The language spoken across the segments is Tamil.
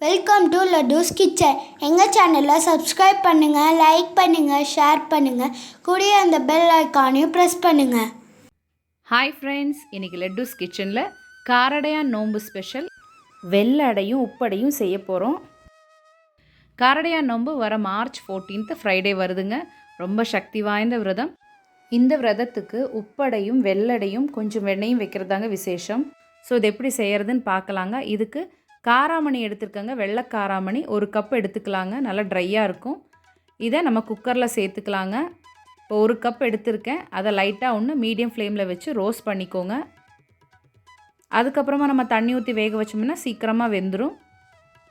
Welcome to லட்டூஸ் kitchen. எங்கள் சேனலை சப்ஸ்கிரைப் பண்ணுங்கள், லைக் பண்ணுங்கள், ஷேர் பண்ணுங்கள். கூடயே அந்த பெல் ஐக்கானையும் ப்ரெஸ் பண்ணுங்கள். ஹாய் ஃப்ரெண்ட்ஸ், இன்றைக்கி லட்டூஸ் கிச்சனில் காரடையான் நோன்பு ஸ்பெஷல் வெள்ளடையும் உப்படையும் செய்ய போகிறோம். காரடையான் நோன்பு வர மார்ச் 14 ஃப்ரைடே வருதுங்க. ரொம்ப சக்தி வாய்ந்த விரதம். இந்த விரதத்துக்கு உப்படையும் வெள்ளடையும் கொஞ்சம் வெண்ணையும் வைக்கிறதாங்க விசேஷம். ஸோ இது எப்படி செய்கிறதுன்னு பார்க்கலாங்க. இதுக்கு காராமணி எடுத்துருக்கங்க. வெள்ளை காராமணி 1 கப் எடுத்துக்கலாங்க. நல்லா ட்ரையாக இருக்கும். இதை நம்ம குக்கரில் சேர்த்துக்கலாங்க. இப்போ 1 கப் எடுத்திருக்கேன். அதை லைட்டாக ஒன்று மீடியம் ஃப்ளேமில் வச்சு ரோஸ்ட் பண்ணிக்கோங்க. அதுக்கப்புறமா நம்ம தண்ணி ஊற்றி வேக வச்சோம்னா சீக்கிரமாக வெந்துடும்.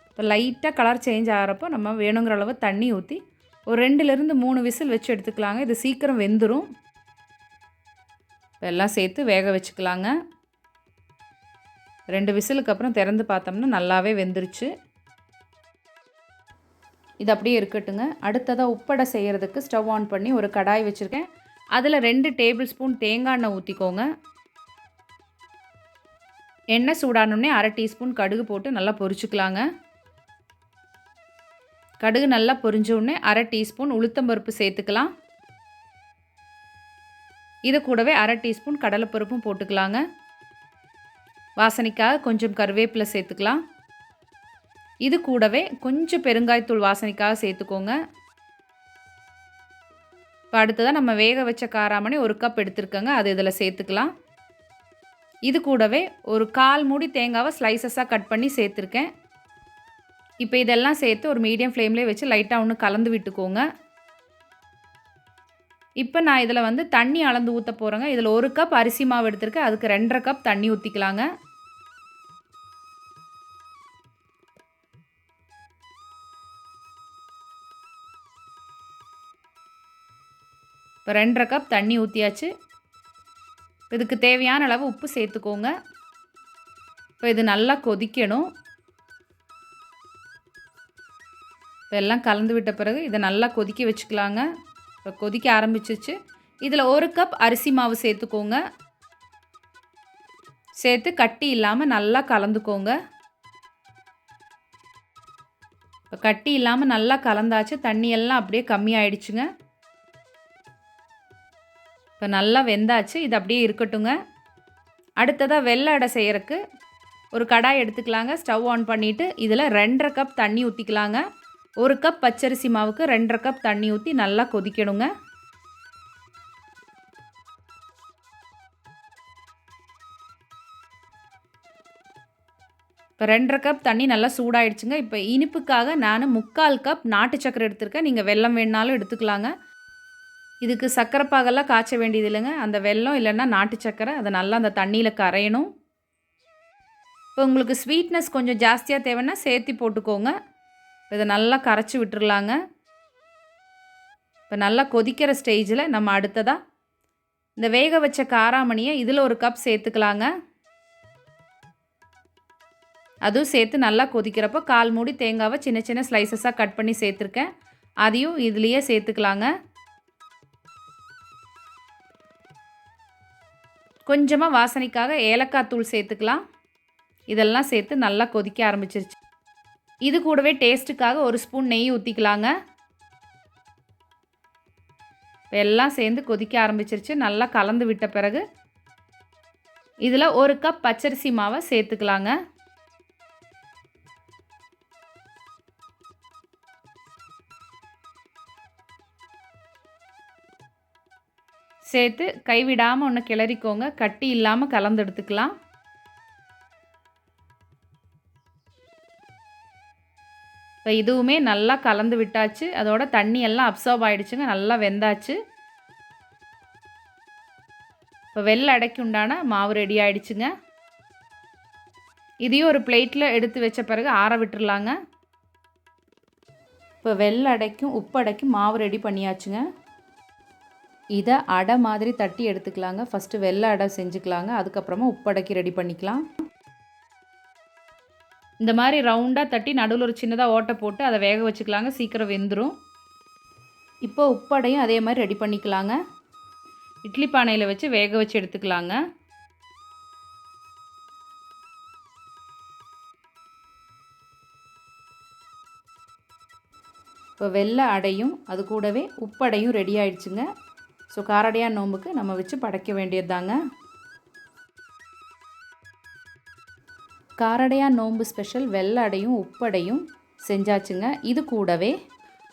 இப்போ லைட்டாக கலர் சேஞ்ச் ஆகிறப்போ நம்ம வேணுங்கிற அளவு தண்ணி ஊற்றி ஒரு 2லேருந்து 3 விசில் வச்சு எடுத்துக்கலாங்க. இது சீக்கிரம் வெந்துடும். இப்போ எல்லாம் சேர்த்து வேக வச்சுக்கலாங்க. 2 விசிலுக்கு அப்புறம் திறந்து பார்த்தோம்னா நல்லாவே வெந்துருச்சு. இது அப்படியே இருக்கட்டுங்க. அடுத்ததாக உப்படை செய்கிறதுக்கு ஸ்டவ் ஆன் பண்ணி ஒரு கடாய் வச்சுருக்கேன். அதில் 2 டேபிள் ஸ்பூன் தேங்காய் எண்ணெய் ஊற்றிக்கோங்க. எண்ணெய் சூடானோடனே 1/2 டீஸ்பூன் கடுகு போட்டு நல்லா பொரிச்சுக்கலாங்க. கடுகு நல்லா பொரிஞ்சோடனே 1/2 டீஸ்பூன் உளுத்தம்பருப்பு சேர்த்துக்கலாம். இது கூடவே 1/2 டீஸ்பூன் கடலைப்பருப்பும் போட்டுக்கலாங்க. வாசனைக்காக கொஞ்சம் கருவேப்பிலை சேர்த்துக்கலாம். இது கூடவே கொஞ்சம் பெருங்காயத்தூள் வாசனைக்காக சேர்த்துக்கோங்க. இப்போ அடுத்ததாக நம்ம வேக வச்ச காராமணி 1 கப் எடுத்துருக்கோங்க. அது இதில் சேர்த்துக்கலாம். இது கூடவே ஒரு 1/4 மூடி தேங்காவை ஸ்லைசஸாக கட் பண்ணி சேர்த்துருக்கேன். இப்போ இதெல்லாம் சேர்த்து ஒரு மீடியம் ஃப்ளேம்லேயே வச்சு லைட்டாக ஒன்று கலந்து விட்டுக்கோங்க. இப்போ நான் இதில் தண்ணி அளந்து ஊற்ற போகிறேங்க. இதில் 1 கப் அரிசி மாவு எடுத்துருக்கேன். அதுக்கு 2.5 கப் தண்ணி ஊற்றிக்கலாங்க. இப்போ 2.5 கப் தண்ணி ஊற்றியாச்சு. இதுக்கு தேவையான அளவு உப்பு சேர்த்துக்கோங்க. இப்போ இது நல்லா கொதிக்கணும். இப்போ எல்லாம் கலந்து விட்ட பிறகு இதை நல்லா கொதிக்க வச்சுக்கலாங்க. இப்போ கொதிக்க ஆரம்பிச்சிச்சு. இதில் 1 கப் அரிசி மாவு சேர்த்துக்கோங்க. சேர்த்து கட்டி இல்லாமல் நல்லா கலந்துக்கோங்க. இப்போ கட்டி இல்லாமல் நல்லா கலந்தாச்சு. தண்ணியெல்லாம் அப்படியே கம்மியாயிடுச்சுங்க. இப்போ நல்லா வெந்தாச்சு. இது அப்படியே இருக்கட்டுங்க. அடுத்ததாக வெள்ளை அடை செய்கிறதுக்கு ஒரு கடாய் எடுத்துக்கலாங்க. ஸ்டவ் ஆன் பண்ணிவிட்டு இதில் 2.5 கப் தண்ணி ஊற்றிக்கலாங்க. 1 கப் பச்சரிசி மாவுக்கு 2.5 கப் தண்ணி ஊற்றி நல்லா கொதிக்கணுங்க. இப்போ 2.5 கப் தண்ணி நல்லா சூடாயிடுச்சுங்க. இப்போ இனிப்புக்காக நான் 3/4 கப் நாட்டு சக்கரை எடுத்துருக்கேன். நீங்கள் வெல்லம் வேணுனாலும் எடுத்துக்கலாங்க. இதுக்கு சர்க்கரை பாகெல்லாம் காய்ச்ச வேண்டியது இல்லைங்க. அந்த வெல்லம் இல்லைன்னா நாட்டு சக்கரை அதை நல்லா அந்த தண்ணியில் கரையணும். இப்போ உங்களுக்கு ஸ்வீட்னஸ் கொஞ்சம் ஜாஸ்தியாக தேவைன்னா சேர்த்து போட்டுக்கோங்க. இதை நல்லா கரைச்சி விட்டுறலாங்க. இப்போ நல்லா கொதிக்கிற ஸ்டேஜில் நம்ம அடுத்ததாக இந்த வேக வச்ச காராமணியை இதில் 1 கப் சேர்த்துக்கலாங்க. அதுவும் சேர்த்து நல்லா கொதிக்கிறப்போ 1/4 மூடி தேங்காவை சின்ன சின்ன ஸ்லைசஸாக கட் பண்ணி சேர்த்துருக்கேன். அதையும் இதுலேயே சேர்த்துக்கலாங்க. கொஞ்சமாக வாசனைக்காக ஏலக்காய் தூள் சேர்த்துக்கலாம். இதெல்லாம் சேர்த்து நல்லா கொதிக்க ஆரம்பிச்சிருச்சு. இது கூடவே டேஸ்ட்டுக்காக 1 ஸ்பூன் நெய் ஊற்றிக்கலாங்க. இப்போ எல்லாம் சேர்ந்து கொதிக்க ஆரம்பிச்சிருச்சு. நல்லா கலந்து விட்ட பிறகு இதில் 1 கப் பச்சரிசி மாவை சேர்த்துக்கலாங்க. சேர்த்து கைவிடாமல் ஒன்று கிளறிக்கோங்க. கட்டி இல்லாமல் கலந்து எடுத்துக்கலாம். இப்போ இதுவுமே நல்லா கலந்து விட்டாச்சு. அதோட தண்ணி எல்லாம் அப்சார்ப் ஆகிடுச்சுங்க. நல்லா வெந்தாச்சு. இப்போ வெள்ளை அடைக்கு உண்டான மாவு ரெடி ஆகிடுச்சுங்க. இதையும் ஒரு பிளேட்டில் எடுத்து வச்ச பிறகு ஆற விட்டுறலாங்க. இப்போ வெள்ளை அடைக்கும் உப்படைக்கும் மாவு ரெடி பண்ணியாச்சுங்க. இதை அடை மாதிரி தட்டி எடுத்துக்கலாங்க. ஃபஸ்ட்டு வெள்ளை அடை செஞ்சுக்கலாங்க. அதுக்கப்புறமா உப்படைக்கு ரெடி பண்ணிக்கலாம். இந்த மாதிரி ரவுண்டாக தட்டி நடுவில் ஒரு சின்னதாக ஓட்டை போட்டு அதை வேக வச்சுக்கலாங்க. சீக்கிரம் வெந்துடும். இப்போ உப்படையும் அதே மாதிரி ரெடி பண்ணிக்கலாங்க. இட்லி பானையில் வச்சு வேக வச்சு எடுத்துக்கலாங்க. இப்போ வெள்ளை அடையும் அது கூடவே உப்படையும் ரெடி ஆயிடுச்சுங்க. ஸோ காரடையான் நோம்புக்கு நம்ம வச்சு படைக்க வேண்டியது தாங்க. காரடையான் நோம்பு ஸ்பெஷல் வெள்ளை அடையும் உப்படையும் செஞ்சாச்சுங்க. இது கூடவே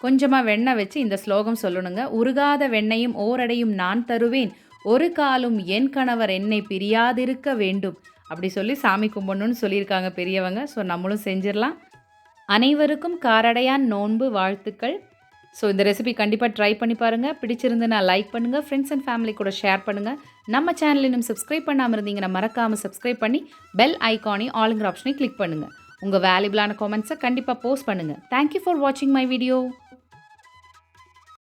கொஞ்சமாக வெண்ணெய் வச்சு இந்த ஸ்லோகம் சொல்லணுங்க. உருகாத வெண்ணையும் ஓரடையும் நான் தருவேன், ஒரு காலும் என் கணவர் என்னை பிரியாதிருக்க வேண்டும் அப்படி சொல்லி சாமி கும்பிடணும்னு சொல்லியிருக்காங்க பெரியவங்க. ஸோ நம்மளும் செஞ்சிடலாம். அனைவருக்கும் காரடையான் நோன்பு வாழ்த்துக்கள். ஸோ இந்த ரெசிபி கண்டிப்பாக ட்ரை பண்ணி பாருங்கள். பிடிச்சிருந்துன்னா லைக் பண்ணுங்கள், ஃப்ரெண்ட்ஸ் அண்ட் ஃபேமிலி கூட ஷேர் பண்ணுங்கள். நம்ம சேனல் இன்னும் சப்ஸ்கிரைப் பண்ணாமல் இருந்தீங்கன்னா மறக்காமல் சப்ஸ்கிரைப் பண்ணி பெல் ஐக்கானையும் ஆளுங்கிற ஆப்ஷனை கிளிக் பண்ணுங்கள். உங்கள் வேல்யூபிளான காமெண்ட்ஸை கண்டிப்பாக போஸ்ட் பண்ணுங்கள். தேங்க்யூ ஃபார் வாட்சிங் மை வீடியோ.